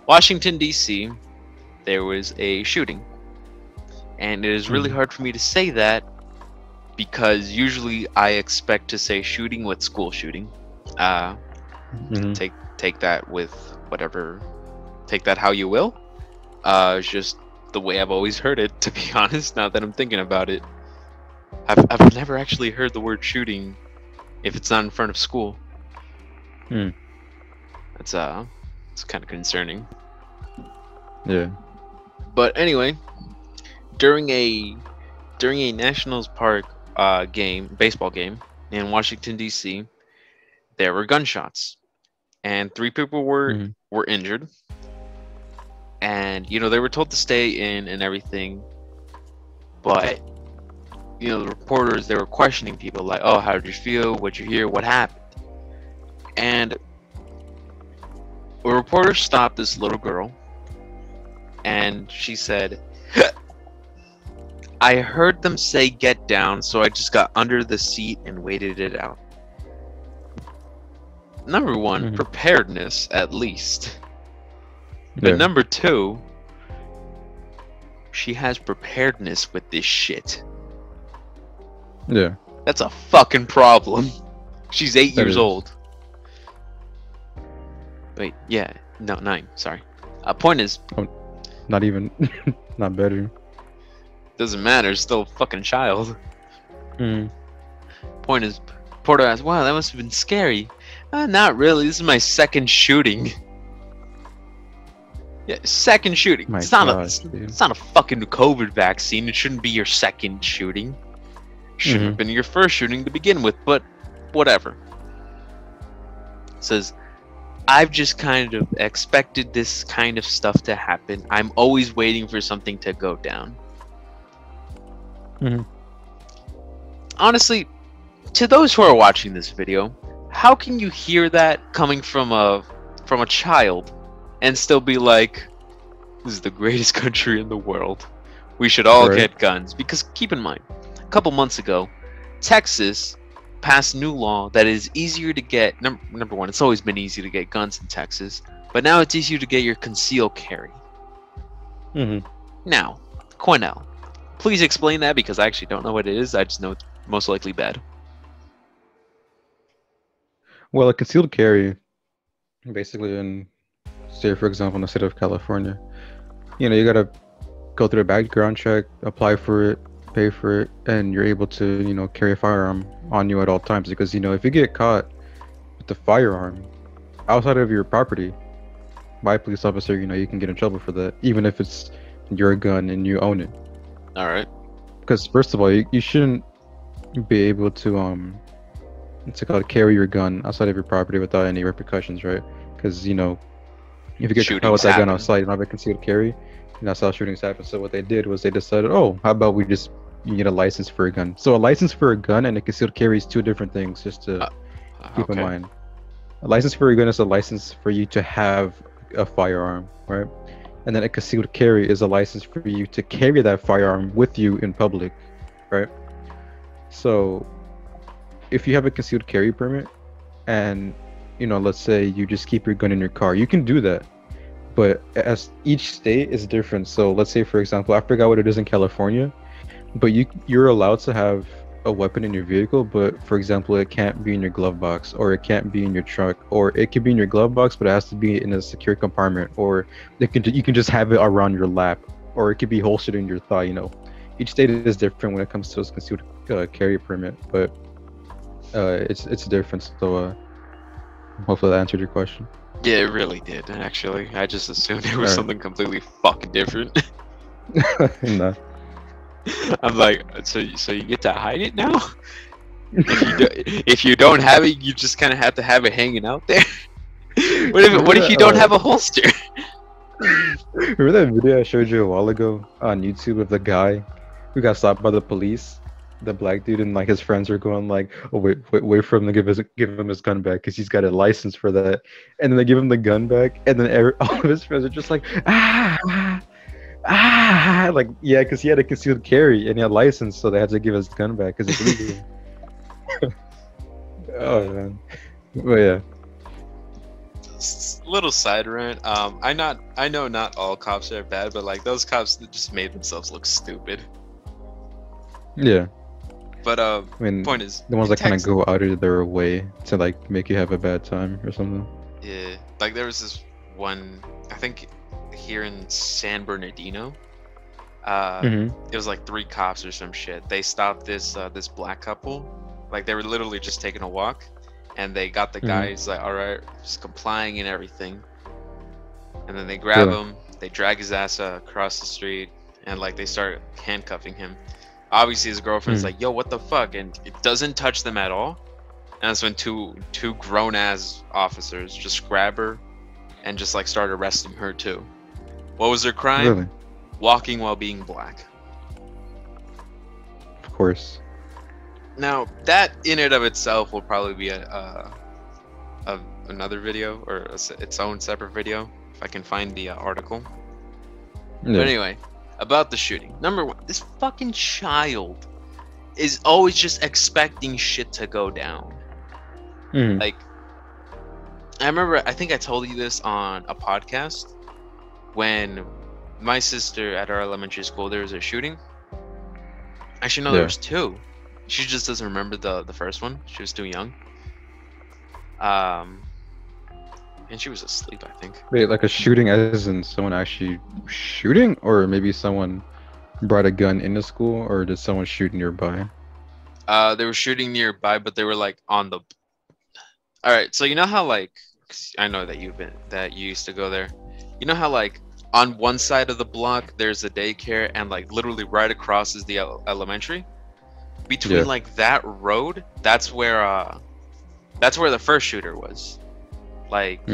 Washington D.C. There was a shooting, and it is really hard for me to say that because usually I expect to say shooting with school shooting. Take that with whatever. Take that how you will. It's just the way I've always heard it. To be honest, now that I'm thinking about it, I've never actually heard the word shooting if it's not in front of school. It's kind of concerning. Yeah. But anyway, during a Nationals Park baseball game in Washington D.C., there were gunshots, and 3 people were injured. And they were told to stay in and everything, but the reporters, they were questioning people like, "Oh, how did you feel? What'd you hear? What happened?" And a reporter stopped this little girl, and she said, "I heard them say get down, so I just got under the seat and waited it out." Number one, preparedness, at least. But number 2, she has preparedness with this shit. Yeah. That's a fucking problem. She's 8 years old. Wait, yeah. No, 9. Sorry. Point is... not even... not better. Doesn't matter. Still a fucking child. Point is... Porter asked, "Wow, that must have been scary." Not really. This is my second shooting. Yeah, second shooting. It's not a fucking COVID vaccine. It shouldn't be your second shooting. Shouldn't have been your first shooting to begin with, but whatever. It says, "I've just kind of expected this kind of stuff to happen. I'm always waiting for something to go down." Honestly, to those who are watching this video, how can you hear that coming from a child and still be like, "This is the greatest country in the world. We should all get guns"? Because keep in mind, a couple months ago, Texas passed new law that is easier to get. Number one, it's always been easy to get guns in Texas, but now it's easier to get your concealed carry. Now, Cornell, please explain that, because I actually don't know what it is. I just know it's most likely bad. Well, a concealed carry, basically in, say, for example, in the state of California, you gotta go through a background check, apply for it, pay for it, and you're able to, carry a firearm on you at all times. Because, if you get caught with the firearm outside of your property by a police officer, you can get in trouble for that, even if it's your gun and you own it. All right. Because first of all, you shouldn't be able to carry your gun outside of your property without any repercussions, right? Because if you get caught with that gun outside, you don't have a concealed carry, and that's how shootings happen. So what they did was they decided, oh, how about you get a license for a gun? So a license for a gun and a concealed carry is 2 different things, just to keep in mind. A license for a gun is a license for you to have a firearm, right? And then a concealed carry is a license for you to carry that firearm with you in public, right? So if you have a concealed carry permit and let's say you just keep your gun in your car, you can do that, but as each state is different. So let's say, for example, I forgot what it is in California, but you're allowed to have a weapon in your vehicle, but for example, it can't be in your glove box, or it can't be in your truck, or it could be in your glove box but it has to be in a secure compartment, or you can just have it around your lap, or it could be holstered in your thigh. Each state is different when it comes to a concealed carry permit, but it's different. So hopefully that answered your question. Yeah, it really did, actually. I just assumed it was something completely fucking different. No. I'm like, so you get to hide it now? If you don't have it, you just kind of have to have it hanging out there? What if you don't have a holster? Remember that video I showed you a while ago on YouTube of the guy who got stopped by the police? The black dude and his friends are going like, "Oh, wait for him to give him his gun back because he's got a license for that." And then they give him the gun back, and then all of his friends are just like, like, yeah, because he had a concealed carry and he had a license, so they had to give his gun back because it's legal. Oh man, but yeah. Little side rant. I know not all cops are bad, but like those cops that just made themselves look stupid. Yeah. But I mean, point is, the ones that kind of go out of their way to like make you have a bad time or something. Yeah, like there was this one, I think here in San Bernardino. It was like 3 cops or some shit. They stopped this this black couple. Like they were literally just taking a walk, and they got the guy. He's like, all right, just complying and everything. And then they grab him, they drag his ass across the street, and like they start handcuffing him. Obviously his girlfriend's like, yo, what the fuck? And it doesn't touch them at all. And that's when two grown ass officers just grab her and just like start arresting her too. What was her crime? Really? Walking while being black. Of course. Now that in and of itself will probably be another video or its own separate video if I can find the article. Yeah. But anyway, about the shooting. Number 1, this fucking child is always just expecting shit to go down. Like, I remember, I think I told you this on a podcast when my sister at our elementary school, there was a shooting. Actually, no, there was 2. She just doesn't remember the first one. She was too young. And she was asleep, I think. Wait, like a shooting as in someone actually shooting? Or maybe someone brought a gun into school? Or did someone shoot nearby? They were shooting nearby, but they were like on the... Alright, so you know how like... I know that you used to go there. You know how like on one side of the block there's a daycare and like literally right across is the elementary? Between like that road, that's where the first shooter was. Like,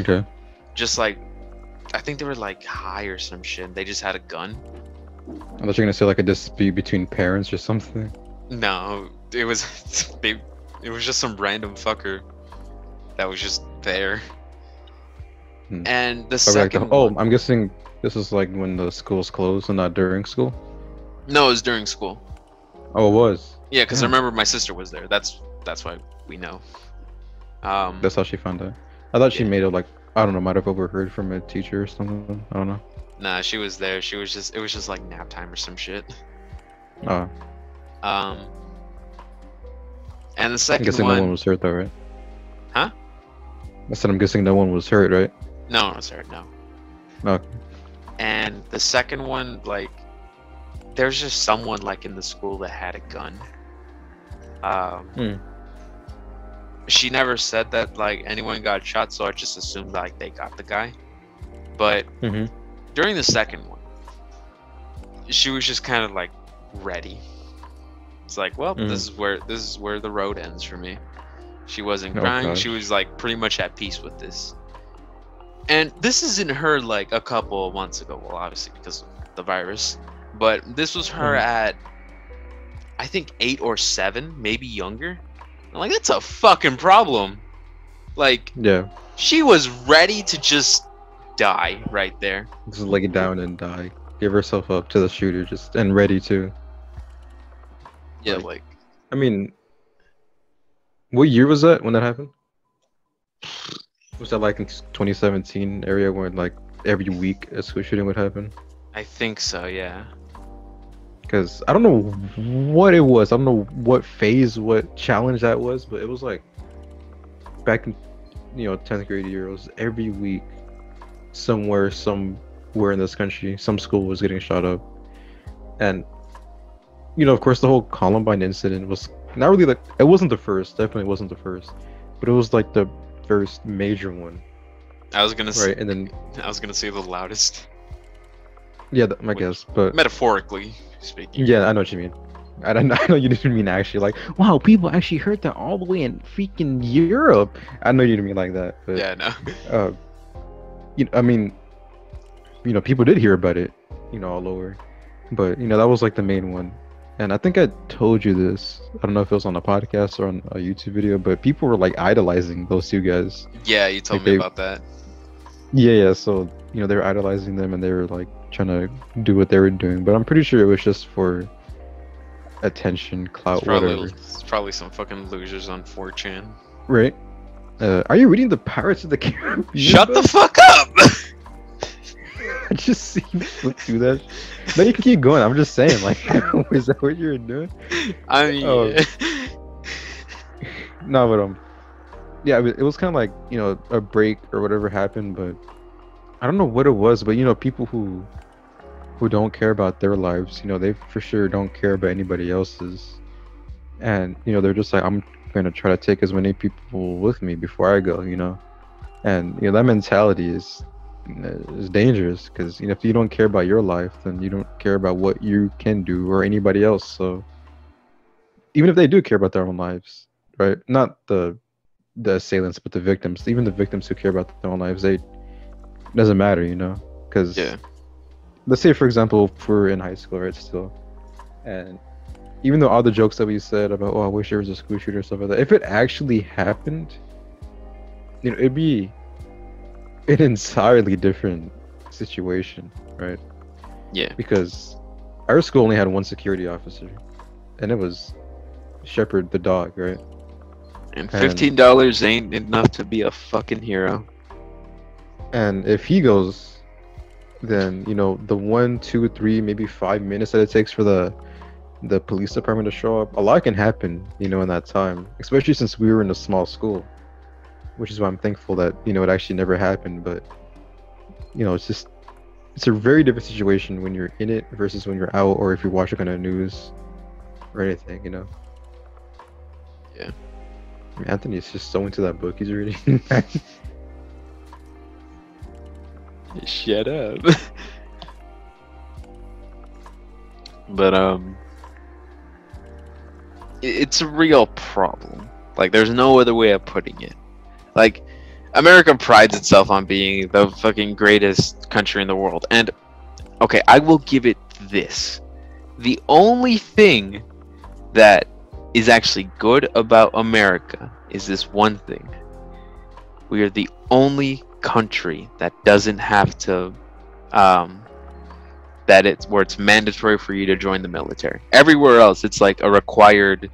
just like, I think they were like high or some shit. They just had a gun. I thought you were gonna say like a dispute between parents or something. No, it was just some random fucker that was just there. And the second one, I'm guessing this is like when the school's closed and not during school? No, it was during school. Oh, it was? Yeah, because I remember my sister was there. That's why we know. That's how she found out. I thought she made it like, I don't know, might have overheard from a teacher or something. I don't know. Nah, she was there. It was just like nap time or some shit. Oh. And the second I'm guessing one... no one was hurt though, right? Huh? I said I'm guessing no one was hurt, right? No one was hurt, no. Okay. And the second one, like, there's just someone like in the school that had a gun. She never said that like anyone got shot, so I just assumed like they got the guy. But during the second one, she was just kind of like ready. It's like, well, this is where the road ends for me. She wasn't crying. Gosh. She was like pretty much at peace with this. And this isn't her like a couple of months ago. Well, obviously because of the virus. But this was her at, I think 8 or 7, maybe younger. I'm like, that's a fucking problem. Like, she was ready to just die right there. Just lay it down and die. Give herself up to the shooter, and ready to. Yeah, like. I mean, what year was that when that happened? Was that like in 2017 area where like every week a school shooting would happen? I think so, yeah. Because I don't know what it was. I don't know what phase, what challenge that was, but it was like back in 10th grade year. It was every week somewhere in this country, some school was getting shot up. And of course the whole Columbine incident was not really like, it wasn't the first, definitely wasn't the first, but it was like the first major one. I was gonna say, and then I was gonna say the loudest. Yeah, I guess, but metaphorically speaking. Yeah, I know what you mean. I know you didn't mean actually like, wow, people actually heard that all the way in freaking Europe. I know you didn't mean like that, but yeah, no. I mean, people did hear about it, all over, but that was like the main one. And I think I told you this. I don't know if it was on a podcast or on a YouTube video, but people were like idolizing those 2 guys. Yeah, you told me about that. Yeah. So they were idolizing them, and they were like trying to do what they were doing. But I'm pretty sure it was just for attention, clout, whatever. It's probably some fucking losers on 4chan. Right. Are you reading the Pirates of the Caribbean? Shut the fuck up! I just see you flip through that. No, you can keep going. I'm just saying, like, is that what you're doing? I mean, no, but yeah, it was kind of like, you know, a break or whatever happened, but I don't know what it was, but you know, people who don't care about their lives, you know, they for sure don't care about anybody else's, and you know, they're just like, I'm gonna try to take as many people with me before I go, you know, and you know, that mentality is dangerous, because you know, if you don't care about your life, then you don't care about what you can do or anybody else. So even if they do care about their own lives, right? Not the assailants, but the victims. Even the victims who care about their own lives, it doesn't matter, you know, because let's say, for example, if we're in high school, right, still, and even though all the jokes that we said about, oh, I wish there was a school shooter or stuff like that, if it actually happened, you know, it'd be an entirely different situation, right? Yeah. Because our school only had one security officer, and it was Shepherd the dog, right? And $15 ain't enough to be a fucking hero. And if he goes, then you know, the 1, 2, 3, maybe 5 minutes that it takes for the police department to show up, a lot can happen, you know, in that time. Especially since we were in a small school, which is why I'm thankful that, you know, it actually never happened. But you know, it's a very different situation when you're in it versus when you're out, or if you're watching on the news or anything, you know. Yeah. Anthony's just so into that book he's reading. Shut up. But it's a real problem. Like, there's no other way of putting it. Like, America prides itself on being the fucking greatest country in the world. And okay, I will give it this. The only thing that is actually good about America is this one thing. We are the only country that doesn't have to where it's mandatory for you to join the military. Everywhere else it's like a required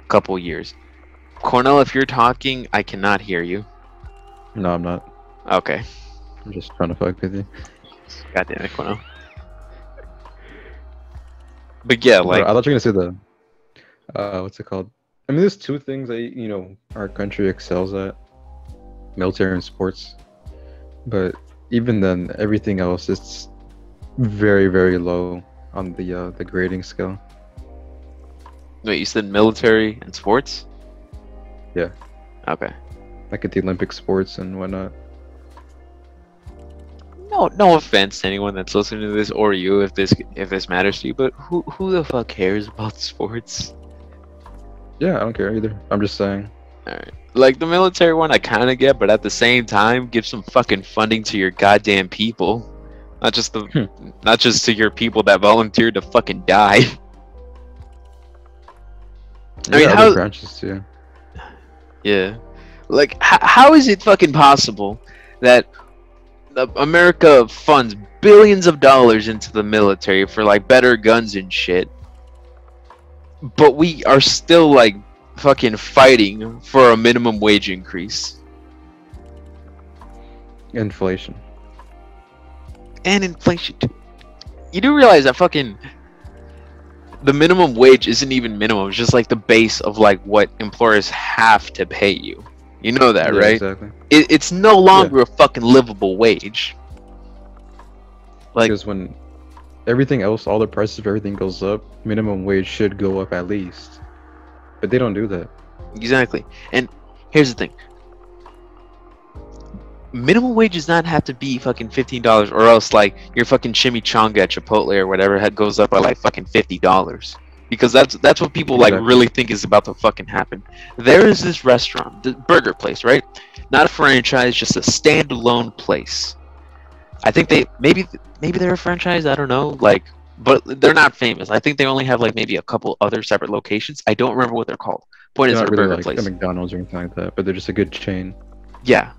couple years. Cornell, if you're talking, I cannot hear you. No, I'm not. Okay. I'm just trying to fuck with you. God damn it, Cornell. But yeah, like, I thought you were gonna say the what's it called? I mean, there's two things that, you know, our country excels at: military and sports. But even then, everything else, it's very, very low on the grading scale. wait, you said military and sports? Yeah. Okay. Like at the Olympic sports and whatnot. No offense to anyone that's listening to this, or you, if this matters to you, but who the fuck cares about sports? Yeah, I don't care either. I'm just saying. Alright. Like, the military one I kinda get, but at the same time, give some fucking funding to your goddamn people. Not just to your people that volunteered to fucking die. I mean, how branches too. Yeah. Like, how is it fucking possible that America funds billions of dollars into the military for, like, better guns and shit, but we are still, like, fucking fighting for a minimum wage increase? Inflation. And inflation. You do realize that fucking the minimum wage isn't even minimum, it's just like the base of like what employers have to pay you. You know that, Yeah, right? exactly. It's no longer a fucking livable wage. Like, Because when everything else, all the prices of everything goes up, minimum wage should go up at least. But they don't do that. exactly. And here's the thing. Minimum wage does not have to be fucking $15, or else like your fucking chimichanga at Chipotle or whatever goes up by like fucking $50. Because that's what people like really think is about to fucking happen. There is this restaurant, the burger place, right? Not a franchise, just a standalone place. I think maybe they're a franchise, I don't know, like, but they're not famous. I think they only have like maybe a couple other separate locations. I don't remember what they're called. Point is, They're they're not a really burger like place. a McDonald's or anything like that, but they're just a good chain. Yeah.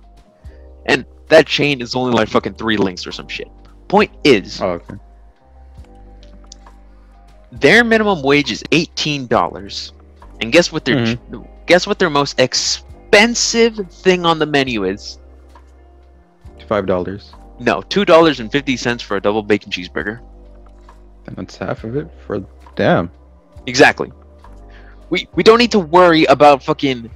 And that chain is only like fucking 3 links or some shit. Point is, Oh, okay. their minimum wage is $18. And guess what their most expensive thing on the menu is? $5. No, $2.50 for a double bacon cheeseburger. And that's half of it for damn. Exactly. We don't need to worry about fucking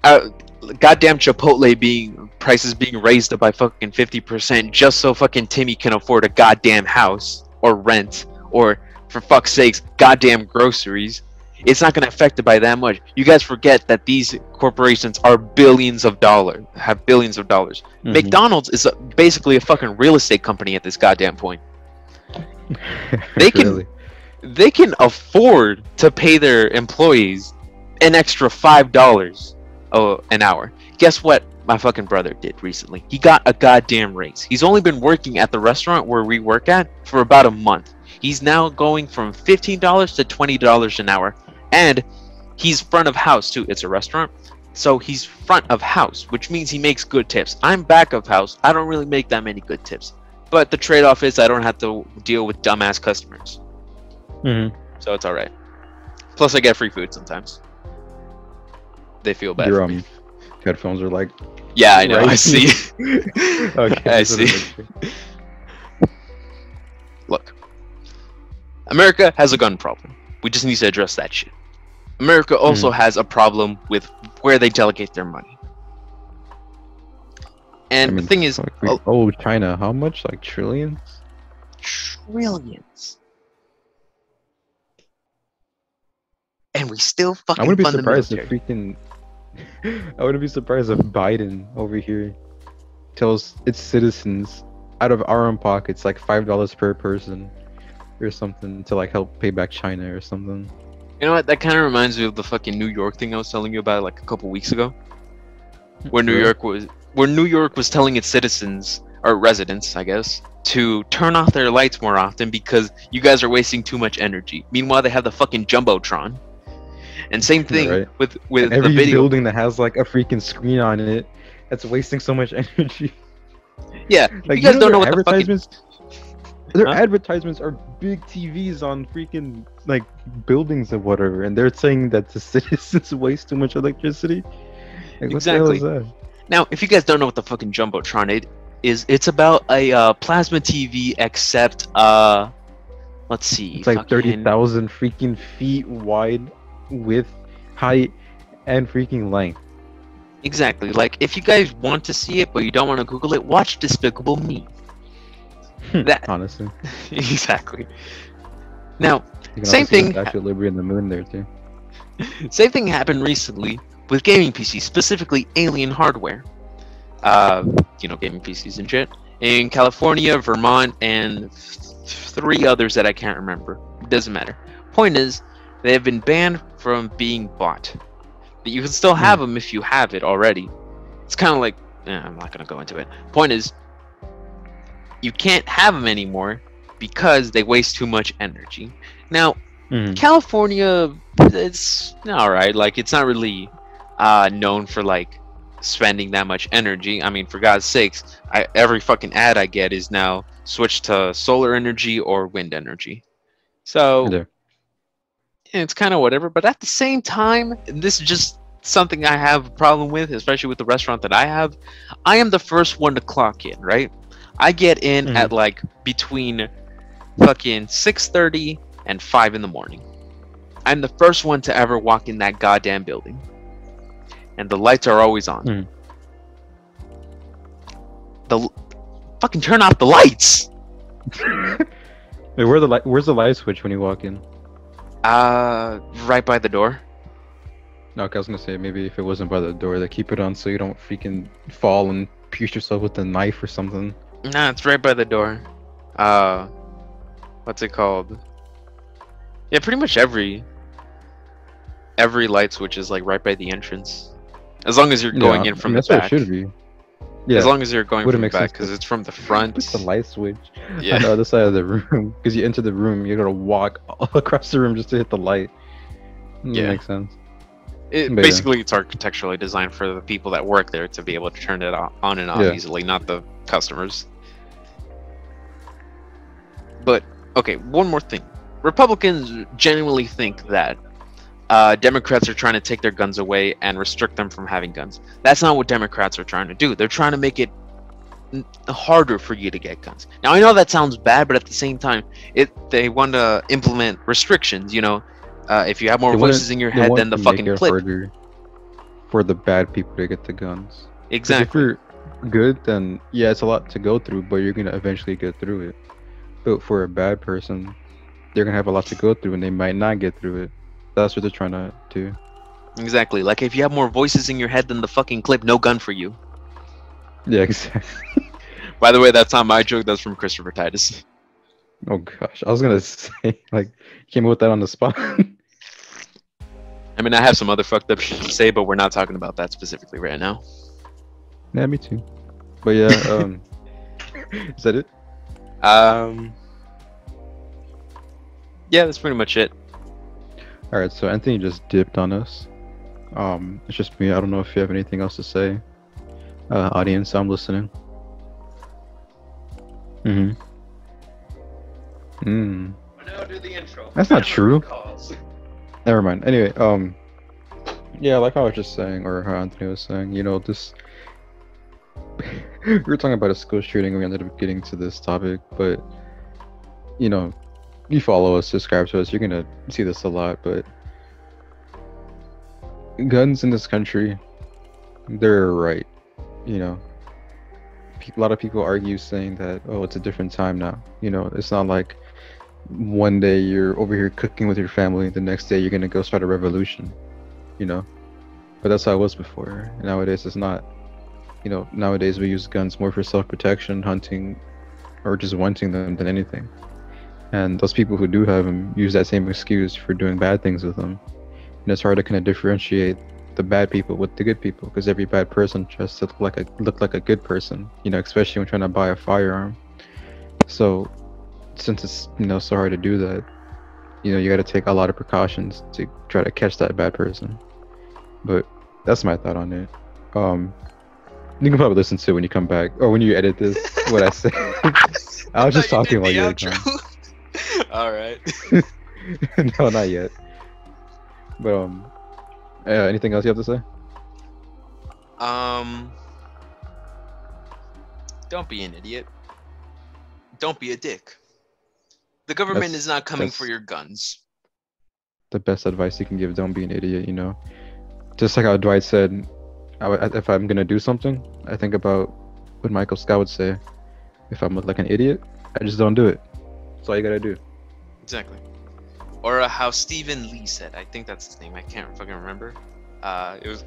goddamn Chipotle prices being raised by fucking 50% just so fucking Timmy can afford a goddamn house or rent or, for fuck's sakes, goddamn groceries. It's not going to affect it by that much. You guys forget that these corporations are billions of dollars. McDonald's is basically a fucking real estate company at this goddamn point. They can they can afford to pay their employees an extra $5 an hour. Guess what my fucking brother did recently? He got a goddamn raise. He's only been working at the restaurant where we work at for about a month. He's now going from $15 to $20 an hour. And he's front of house too. It's a restaurant. So he's front of house, which means he makes good tips. I'm back of house. I don't really make that many good tips. But the trade-off is I don't have to deal with dumbass customers. So it's alright. Plus I get free food sometimes. They feel bad for me. Headphones are like... Yeah, I know. Right? I see. Okay, I see. Look. America has a gun problem. We just need to address that shit. America also has a problem with where they delegate their money. And the thing is... China, how much? Like trillions? Trillions. And we still fucking I wouldn't be surprised if freaking... I wouldn't be surprised if Biden over here tells its citizens out of our own pockets like $5 per person or something to like help pay back China or something. You know what? That kind of reminds me of the fucking New York thing I was telling you about like a couple weeks ago, where New York was telling its citizens or residents, I guess, to turn off their lights more often because you guys are wasting too much energy. Meanwhile, they have the fucking jumbotron. And same thing with every the video building that has like a freaking screen on it that's wasting so much energy. Yeah, like, you guys don't know what the fucking... Their advertisements are big TVs on freaking like buildings and whatever, and they're saying that the citizens waste too much electricity. Like, exactly. What the hell is that? Now, if you guys don't know what the fucking jumbotron is, it's about a plasma TV, except let's see, it's like 30,000 freaking feet wide, width, height, and freaking length. Exactly. Like, if you guys want to see it but you don't want to Google it, watch Despicable Me. That honestly. Exactly. Now, same thing. Statue of Liberty in the moon there too. Same thing happened recently with gaming PCs, specifically Alien hardware. Gaming PCs and shit. In California, Vermont, and 3 others that I can't remember. It doesn't matter. Point is, they have been banned from being bought. But you can still have them if you have it already. It's kind of like... I'm not going to go into it. Point is, you can't have them anymore because they waste too much energy. Now, California, it's alright. Like, it's not really known for, like, spending that much energy. I mean, for God's sakes, every fucking ad I get is now switched to solar energy or wind energy. So... it's kind of whatever, but at the same time, this is just something I have a problem with, especially with the restaurant that I have. I am the first one to clock in, right? I get in at like between fucking 6:30 and 5 in the morning. I'm the first one to ever walk in that goddamn building, and the lights are always on. Fucking turn off the lights. Wait, where's the light switch when you walk in? Right by the door. Okay, I was gonna say maybe if it wasn't by the door, they keep it on so you don't freaking fall and pierce yourself with a knife or something. Nah, it's right by the door. What's it called? Yeah, pretty much every light switch is like right by the entrance. As long as you're going in from the back. That's what it should be. Yeah. As long as you're going from the back, because it's from the front. It's the light switch. Yeah. On the other side of the room, because you enter the room, you gotta walk all across the room just to hit the light. That makes sense. Basically, it's architecturally designed for the people that work there to be able to turn it on and off easily, not the customers. But okay, one more thing. Republicans genuinely think that Democrats are trying to take their guns away and restrict them from having guns. That's not what Democrats are trying to do. They're trying to make it harder for you to get guns. Now I know that sounds bad, but at the same time, they want to implement restrictions. If you have more voices in your head than the fucking clip. Harder for the bad people to get the guns. Exactly. If you're good, then yeah, it's a lot to go through, but you're gonna eventually get through it. But for a bad person, they're gonna have a lot to go through, and they might not get through it. That's what they're trying to do. Exactly. Like if you have more voices in your head than the fucking clip, no gun for you. Yeah, exactly. By the way, that's not my joke. That's from Christopher Titus. Oh gosh, I was gonna say like, you came up with that on the spot. I mean, I have some other fucked up shit to say, but we're not talking about that specifically right now. Yeah, me too. But yeah, is that it? Yeah, that's pretty much it. All right, so Anthony just dipped on us. It's just me. I don't know if you have anything else to say. Audience, I'm listening. Now do the intro. That's not true. Never mind. Anyway, yeah, like I was just saying, or how Anthony was saying, this. We were talking about a school shooting, and we ended up getting to this topic, but you follow us, subscribe to us, you're gonna see this a lot. But guns in this country, they're right. A lot of people argue saying that, oh, it's a different time now. It's not like one day you're over here cooking with your family, the next day you're gonna go start a revolution. But that's how it was before. Nowadays it's not. Nowadays we use guns more for self-protection, hunting, or just wanting them than anything. And those people who do have them use that same excuse for doing bad things with them. And it's hard to kind of differentiate the bad people with the good people, because every bad person tries to look like a good person, especially when trying to buy a firearm. So since it's so hard to do that, you got to take a lot of precautions to try to catch that bad person. But that's my thought on it. You can probably listen to it when you come back, or when you edit this, what I say. I was just talking while you were gone. Alright. No, not yet. But, anything else you have to say? Don't be an idiot. Don't be a dick. The government is not coming for your guns. The best advice you can give, don't be an idiot, Just like how Dwight said, if I'm gonna do something, I think about what Michael Scott would say. If I'm like an idiot, I just don't do it. That's all you gotta do. Exactly. Or how Stephen Lee said, I think that's his name, I can't fucking remember. It was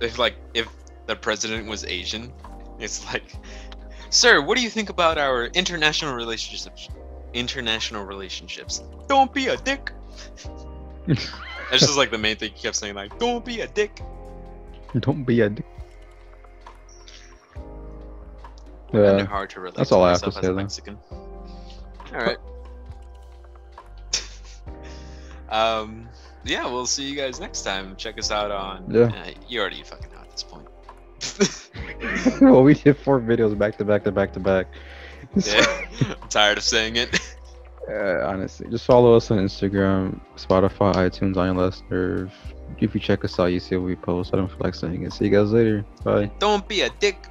if the president was Asian, it's like, sir, what do you think about our international relationships? Don't be a dick. That's just like the main thing he kept saying, like, don't be a dick. Don't be a dick. Yeah, hard to relate. That's all I have to say. Mexican. All right. Yeah, we'll see you guys next time. Check us out on. Yeah. You already fucking know at this point. Well, we did 4 videos back to back to back to back. Yeah, I'm tired of saying it. Honestly, just follow us on Instagram, Spotify, iTunes, Iron Lester. If you check us out, you see what we post. I don't feel like saying it. See you guys later. Bye. Don't be a dick.